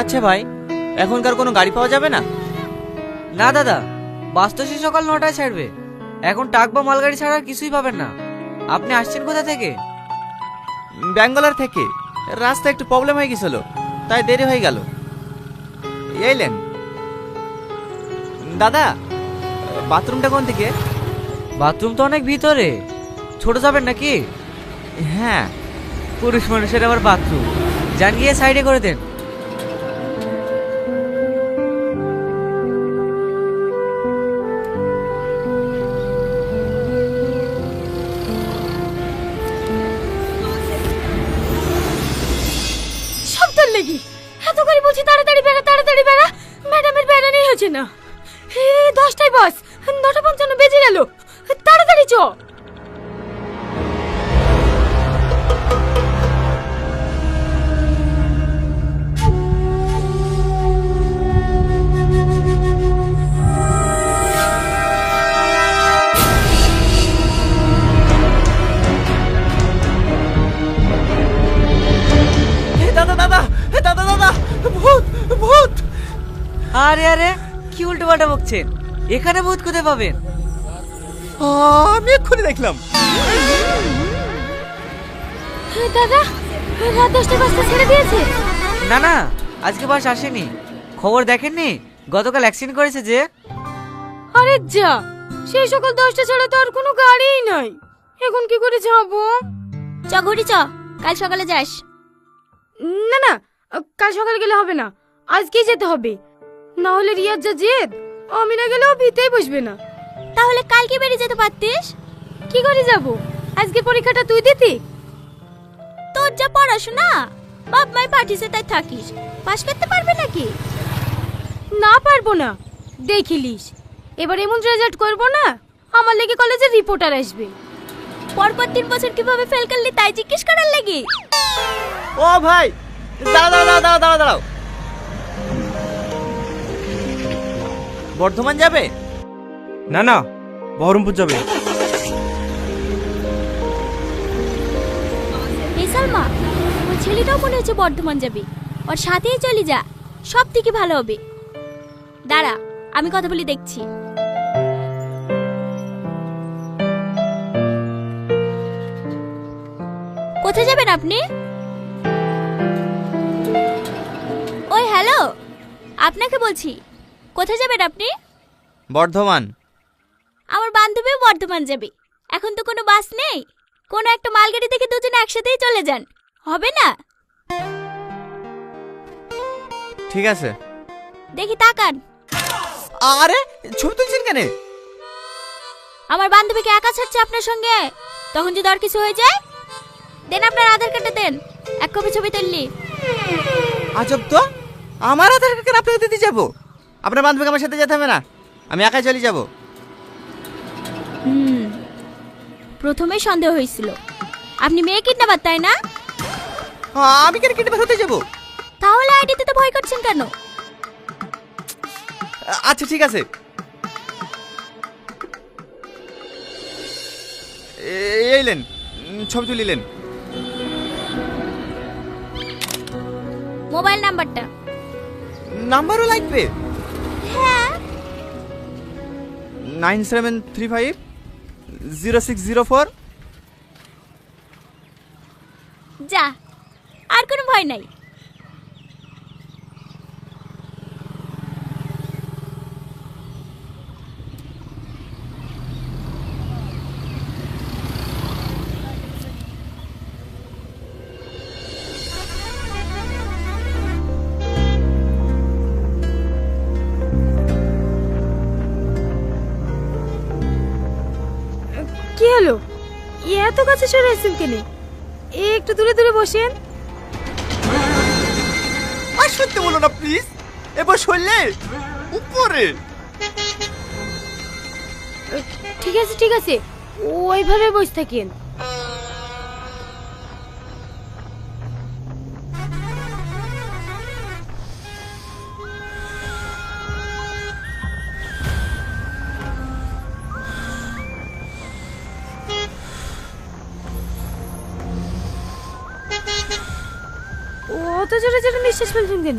আচ্ছা ভাই, এখনকার কোনো গাড়ি পাওয়া যাবে না? না দাদা, বাস তো সে সকাল 9টায় ছাড়বে। এখন ট্রাক বা মালগাড়ি ছাড়া আর কিছুই পাবেন না। আপনি আসছেন কোথা থেকে? ব্যাঙ্গালোর থেকে। রাস্তা একটু প্রবলেম হয়ে গেছিল, তাই দেরি হয়ে গেল। এইলেন দাদা, বাথরুমটা কোন দিকে? বাথরুম তো অনেক ভিতরে, ছোট যাবেন নাকি? হ্যাঁ। পুরুষ মানুষের আবার বাথরুম, যান গিয়ে সাইডে করে দেন। সব তোর লেগে এত করে বলছি তাড়াতাড়ি বেড়া, তাড়াতাড়ি বেড়া। ম্যাডামের বেড়ানোই হচ্ছে না। 10টায় বাস, 9:55 বেজে গেল। তাড়াতাড়ি চ। দাদা দাদা দাদা দাদা, ভূত ভূত! আরে আরে, কি উল্টো পাল্টা বকছেন? এখানে ভূত কোথায় পাবেন? আমি এক্ষুনি দেখলাম। দাদা, রাত 10টায় বাসটা ছেড়ে দিয়েছে। না না, আজকে বাস আসেনি। খবর দেখেননি গতকাল অ্যাক্সিডেন্ট করেছে যে? আরে যা, সেই সকাল 10টা ছাড়া তো আর কোনো গাড়িই নাই। এখন কি করে যাবো? চ ঘুরি চ, কাল সকালে যাস। না না, কাল সকালে গেলে হবে না, আজকেই যেতে হবে। না হলে রিয়াজ যা জেদ, আমি না গেলেও ভিতেই বসবে না। তাহলে কালকে বেরিয়ে যেতে পারতিস। কি করে যাব? আজকে পরীক্ষাটা তুই দিতি? তোর যা পড়াশোনা, বাপ মাই পাঠিয়েছে তাই থাকিস, পাস করতে পারবে নাকি? না পারবো না, দেখিলিস। এবার এমন রেজাল্ট করবো না, আমার লেগে কলেজের রিপোর্টার আসবে। পরপর 3 বছর কিভাবে ফেল করলি তাই জিজ্ঞেস করার লাগি। ও ভাই, দাঁড়াও দাঁড়াও দাঁড়াও দাঁড়াও দাঁড়াও। বর্ধমান যাবে? না না, বহরমপুর যাবে। এই সালমা, ওই ছেলেটাও মনে হচ্ছে বর্ধমান যাবে। ওর সাথেই চলে যা, সব থেকে ভালো হবে। দাঁড়া, আমি কথা বলি দেখছি। কোথায় যাবেন আপনি? ওই হ্যালো, আপনাকে বলছি, কোথায় যাবেন আপনি? বর্ধমান। আমার বান্ধবীও বর্ধমান যাবে। এখন তো কোনো বাস নেই, কোনো একটা মালগাড়ি থেকে দুজনে একসাথেই চলে যান, হবে না? ঠিক আছে। দেখি তাকান। আরে, ছবি তুলছেন কেন? আমার বান্ধবীকে একা ছাড়ছে আপনার সঙ্গে, তখন যদি আর কিছু হয়ে যায়। দেন আপনার আধার কার্ডটা দেন, 1 কপি ছবি তুললি। আজব তো, আমার আধার কার্ড কেন আপনাকে দিতে যাবো? আপনার বান্ধবীকে আমার সাথে যেতে হবে না, আমি একাই চলে যাব। প্রথমেই সন্দেহ হয়েছিল আপনি মেয়ে কিডন্যাপার, তাই না? আমি কেন কিডন্যাপার হতে যাব? তাহলে আইডিতে তো ভয় করছেন কেন? আচ্ছা ঠিক আছে। এইলেন, ছবি তুলিলেন। মোবাইল নাম্বারটা। নাম্বারও লাগবে? হ্যাঁ। 97350604। যা, আর কোনো ভয় নাই। কি হলো? এত কাছে সরে আসছেন কেন? একটু দূরে দূরে বসেন। আর শুনতে বলো না প্লিজ, এবার শুনলে উপরে। ঠিক আছে ঠিক আছে, ওইভাবে বসে থাকেন। অত জোরে জোরে নিঃশ্বাস ফেলছেন কেন?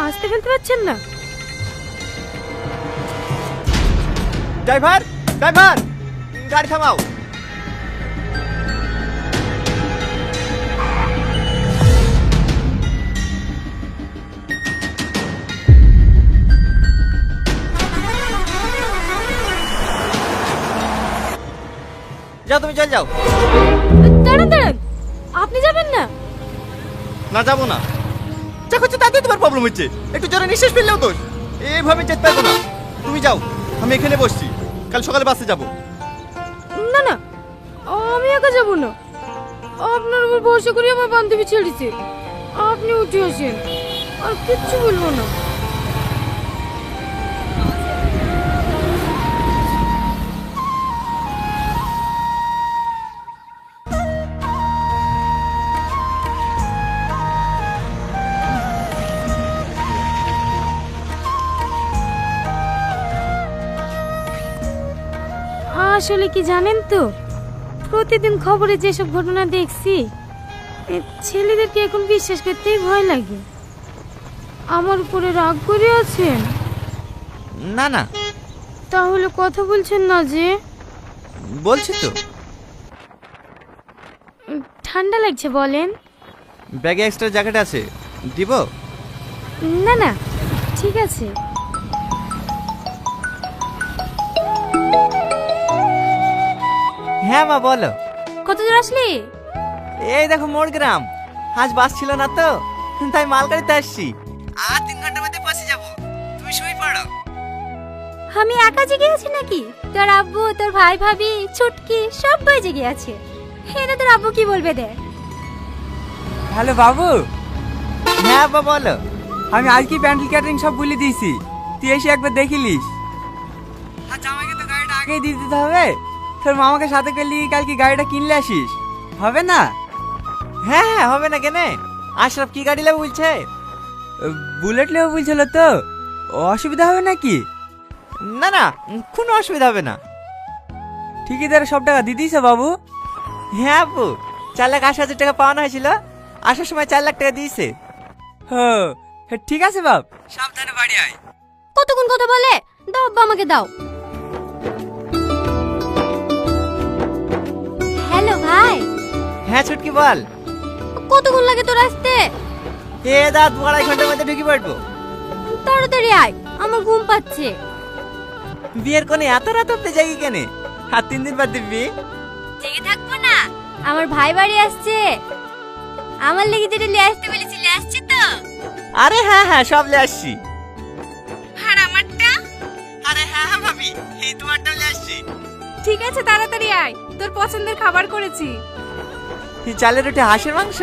আসতে ফেলতে পারছেন না? ড্রাইভার, ড্রাইভার, গাড়ি থামাও। যাও, তুমি চল যাও। দাঁড়ান দাঁড়ান, আপনি যাবেন না? না, যাবো না। যা করছো তাতে তোমার প্রবলেম হচ্ছে। একটু জোরে নিঃশ্বাস ফেললেও দোষ। এইভাবে যেতে পারবো না। তুমি যাও, আমি এখানে বসছি। কাল সকালে বাসে যাবো। না না, আমি একা যাব না। আপনার উপর ভরসা করে আমার বান্ধবী ছেড়েছে। আপনি উঠে আসেন, আর কিচ্ছু বলবো না। আসলে কি জানেন তো, প্রতিদিন খবরে যেসব ঘটনা দেখছি, ছেলেদেরকে এখন বিশ্বাস করতেই ভয় লাগে। আমার উপরে রাগ করে আছেন? না না, তাহলে কথা বলছেন না যে? বলছি তো। ঠান্ডা লাগছে বলেন। ব্যাগে এক্সট্রা জ্যাকেট আছে, দিব? না না, ঠিক আছে। হ্যাঁ মা, বলো। কত দূর আসলি? এই দেখো মোড় গ্রাম। আজ বাস ছিল না তো, তাই মালগাড়িতে আসছি। আর 3 ঘন্টার মধ্যে পৌঁছে যাবো। তুমি শুয়ে পড়ো। আমি একা জেগে আছি নাকি? তোর আব্বু, তোর ভাই ভাবি, ছুটকি সবাই জেগে আছে। এটা তোর আব্বু কি বলবে দেখ। হ্যালো বাবু, হ্যাঁ বাবা, বলো। আমি আজকে প্যান্ডেল ক্যাটারিং সব বলে দিয়েছি, তুই এসে একবার দেখিলিস। আচ্ছা, আমাকে তো গাড়িটা আগেই দিয়ে দিতে হবে। তোর মামাকে সাথে করলি কালকে গাড়িটা কিনলে আসিস, হবে না? হ্যাঁ হ্যাঁ, হবে না কেনে? আশরাফ কি গাড়ি নেবে বলছে? বুলেট নেবো বলছিল তো, অসুবিধা হবে নাকি? না না, কোনো অসুবিধা হবে না। ঠিকাদার সব টাকা দিয়ে দিয়েছে বাবু? হ্যাঁ আপু, 4,80,000 টাকা পাওয়ানো হয়েছিল। আসার সময় 4 লাখ টাকা দিয়েছে। হ্যাঁ, ঠিক আছে বাপ, সাবধানে বাড়ি আয়। কতক্ষণ কথা বলে? দাও আব্বা, আমাকে দাও। হ্যালো ভাই। হ্যাঁ ছুটকি, বল। কতক্ষণ লাগে তোর আসতে? এ দা 2-2.5 ঘন্টার মধ্যে ঢুকে পড়বো। তাড়াতাড়ি আয়, আমার ঘুম পাচ্ছে। বিয়ের কোণে এত রাত অব্দি জাগি কেনে? আর 3 দিন বাদ দিবি? জেগে থাকবো না, আমার ভাই বাড়ি আসছে। আমার লেগে যেটা নিয়ে আসতে বলেছিলে আসছে তো? আরে হ্যাঁ হ্যাঁ, সব লে আসছি। আর আমারটা? আরে হ্যাঁ হ্যাঁ ভাবি, এই তোমারটা লে আসছি। ঠিক আছে, তাড়াতাড়ি আয়, তোর পছন্দের খাবার করেছি। এই চালের রুটি, হাঁসের মাংস।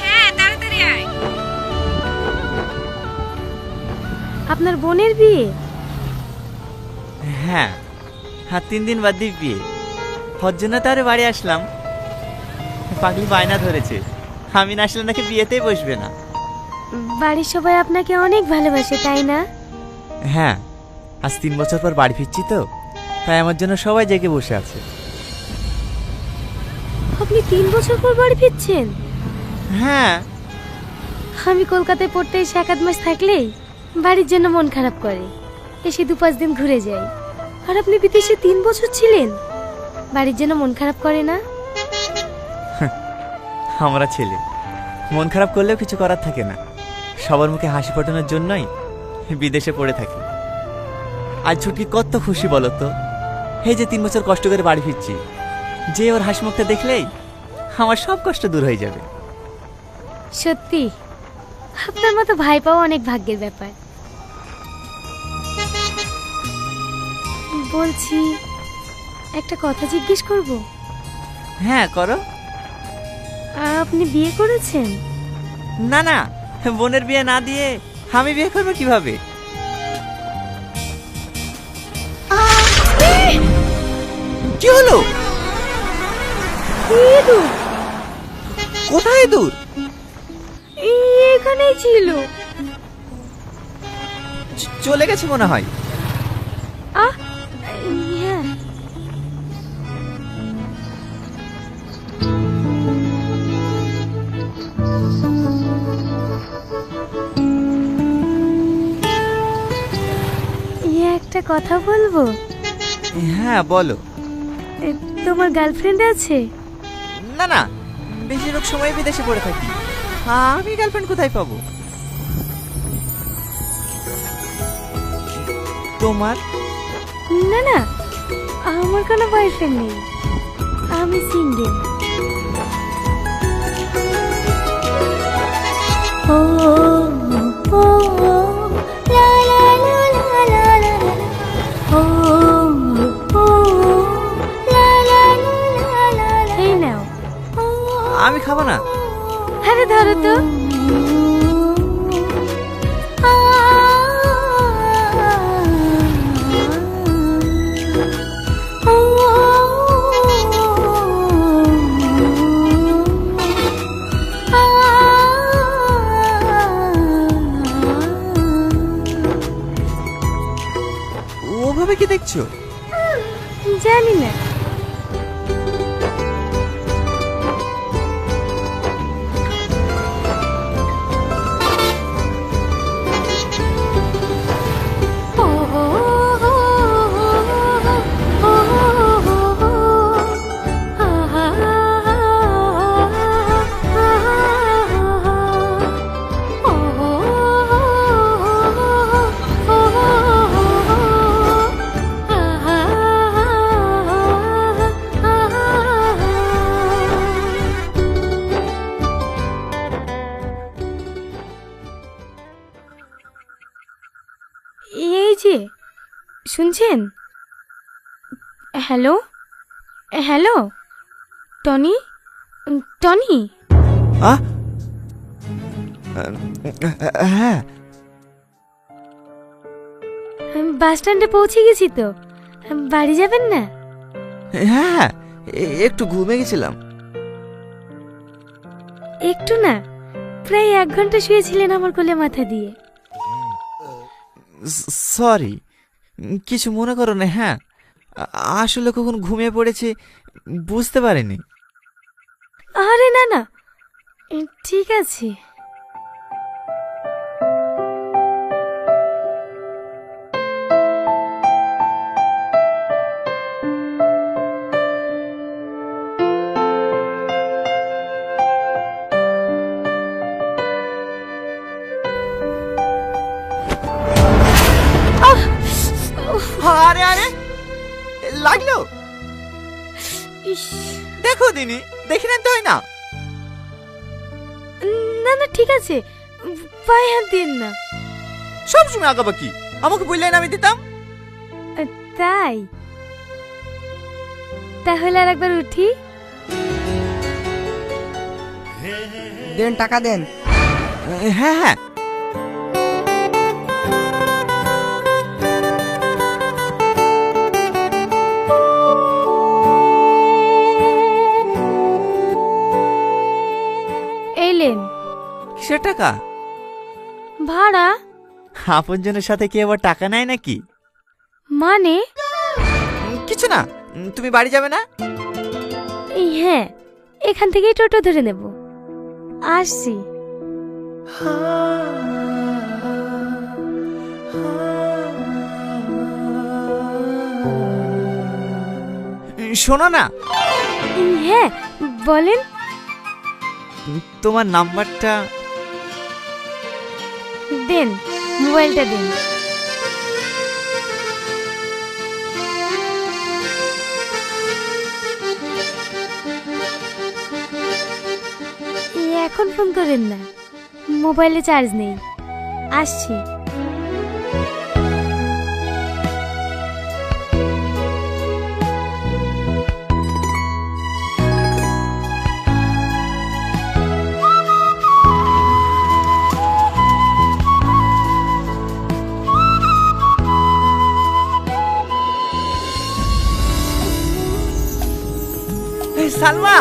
হ্যাঁ, তাড়াতাড়ি আয়। আপনার বোনের বিয়ে? হ্যাঁ, আর 3 দিন বাদ দিবি বিয়ে। ওর জন্য তো আরে বাড়ি আসলাম। পাগলি বায়না ধরেছে, আমি না আসলে নাকি বিয়েতেই বসবে না। বাড়ির সবাই আপনাকে অনেক ভালোবাসে, তাই না? হ্যাঁ, আজ 3 বছর পর বাড়ি ফিরছি তো, তাই আমার জন্য সবাই জেগে বসে আছে। আপনি 3 বছর পর বাড়ি ফিরছেন? হ্যাঁ। আমি কলকাতায় পড়তে এসে 1-8 মাস থাকলেই বাড়ির জন্য মন খারাপ করে, এসে 2-5 দিন ঘুরে যাই। আর আপনি বিদেশে 3 বছর ছিলেন, বাড়ির জন্য মন খারাপ করে না? আমরা ছেলে মন খারাপ করলেও কিছু করার থাকে না। সবার মুখে হাসি ফোটানোর জন্যই বিদেশে পড়ে থাকি। আজ ছুটকি কত খুশি বলো তো। এই যে 3 বছর কষ্ট করে বাড়ি ফিরছি, যে ওর হাসি মুখটা দেখলেই আমার সব কষ্ট দূর হয়ে যাবে। সত্যি আপনার মতো ভাই পাওয়া অনেক ভাগ্যের ব্যাপার। বলছি, একটা কথা জিজ্ঞেস করব? হ্যাঁ করো। আপনি বিয়ে করেছেন? না না, বোনের বিয়ে না দিয়ে আমি বিয়ে করবো কিভাবে? কি হলো? ইঁদুর কোথায় ইঁদুর? এখানেই ছিল। চলে গেছে মনে হয়। আহ, হ্যাঁ। কথা বলবো? হ্যাঁ বলো। এ, তোমার গার্লফ্রেন্ড আছে? না না, বেশিরভাগ সময় বিদেশে পড়ে থাকি। আমি গার্লফ্রেন্ড কোথায় পাবো? তোমার? না না, আমার কোনো বয়ফ্রেন্ড নেই, আমি সিঙ্গেল। ও ও লা লা লা লা লা লা, ও ও লা লা লা লা, এই নাও। আমি খাবো না। আরে ধরো তো। ওভাবে কি দেখছো? জানি না। এই যে শুনছেন? Hello hello, Tony Tony. হ্যাঁ বাস স্ট্যান্ডে পৌঁছে গেছি তো, বাড়ি যাবেন না? হ্যাঁ, একটু ঘুমিয়ে গেছিলাম। একটু না, প্রায় 1 ঘন্টা শুয়েছিলেন আমার কোলে মাথা দিয়ে। সরি, কিছু মনে করো না। হ্যাঁ, আসলে কখন ঘুমিয়ে পড়েছি বুঝতে পারিনি। আরে না না, ঠিক আছে। আরে আরে, লাগলো? ইস, দেখো দিনি, দেখে নিতে হয় না? না না ঠিক আছে, পায়ে হাত দিন না। সবসময় আঁকাবাকি, আমাকে বললেন আমি দিতাম। তাই তাহলে আর একবার উঠি। দেন, টাকা দেন। হ্যাঁ হ্যাঁ, এলেন কিসের টাকা? ভাড়া। আপনজনের সাথে কি আবার টাকা নেয় নাকি? মানে? কিছু না, তুমি বাড়ি যাবে না? হ্যাঁ, এখান থেকেই টোটো ধরে নেব। আসছি। শোনো না, হ্যাঁ বলেন। তোমার নাম্বারটা দেন, মোবাইলটা দেন। এখন ফোন করেন না, মোবাইলে চার্জ নেই। আসছি। সালমা,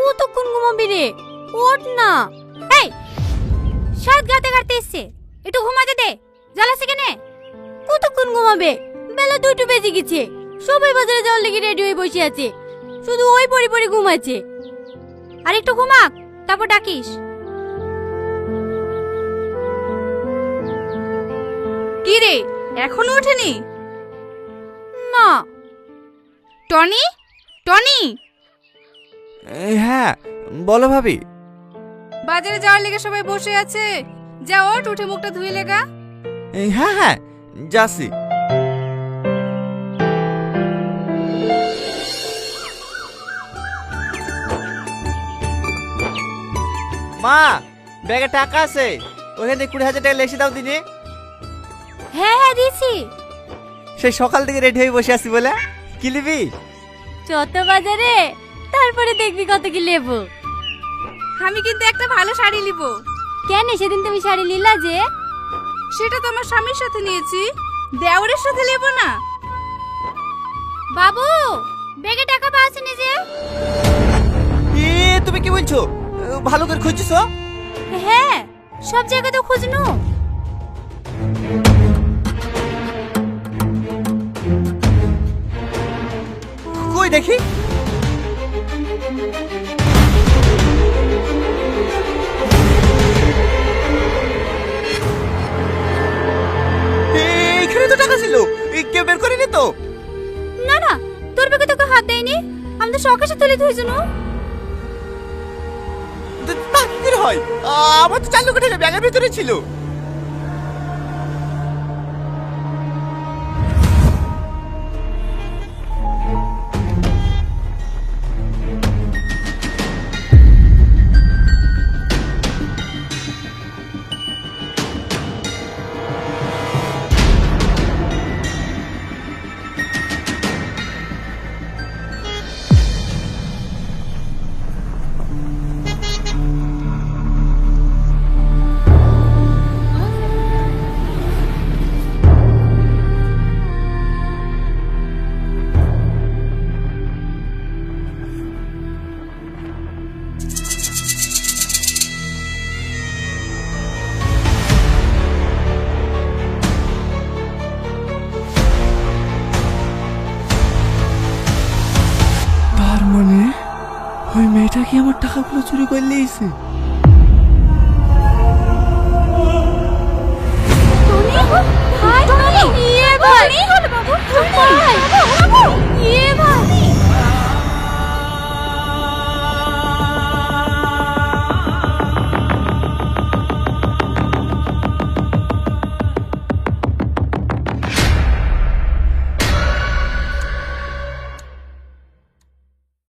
কতক্ষণ ঘুমাবি রে? ওঠ না। এই সাত গাতে গাতে এসছে, একটু ঘুমাতে দে। জ্বালাসে কেনে? কতক্ষণ ঘুমাবে? বেলা 2টো বেজে গেছে। সবাই বাজারে যাওয়ার লেগে রেডি হয়ে বসে আছে, শুধু ওই পরি পরি ঘুমাচ্ছে। আর একটু ঘুমাক, তারপর ডাকিস। কি রে, এখনো ওঠেনি? না। টনি, টনি, হ্যাঁ বলো ভাবি। বাজারে যাওয়ার লেগে সবাই বসে আছে, যা ওঠ, উঠে মুখটা ধুয়ে লেগা। হ্যাঁ হ্যাঁ যাচ্ছি। মা, ব্যাগে টাকা আছে, ওখানে 20,000 টাকা লেসে দাও দিনে। হ্যাঁ হ্যাঁ দিছি। সেই সকাল থেকে রেডি হয়ে বসে আছি বলে, কি নিবি? যত বাজারে, তারপরে দেখবি কত কি নেবো। আমি কিন্তু একটা ভালো শাড়ি নিব। কেন সেদিন তুমি শাড়ি নিলা যে? সেটা তো আমার স্বামীর সাথে নিয়েছি, দেওরের সাথে নেব না। বাবু, ব্যাগে টাকা পাওয়া নি যে? তুমি কি বলছো? ভালো করে খুঁজছো? হ্যাঁ, সব জায়গায় তো খুঁজনু। কই দেখি। এইখানে তো টাকা ছিল, কেউ বের করেনি তো? না না, তোর ব্যাগে তোকে হাত দেয়নি, আমি তো শখেসে তুলে ধুইছনু। তা কি হয়? আমার তো 4 লক্ষ টাকা ব্যাগের ভিতরে ছিল। তার মানে ওই মেয়েটা কি আমার টাকাগুলো চুরি করে নিয়েছে?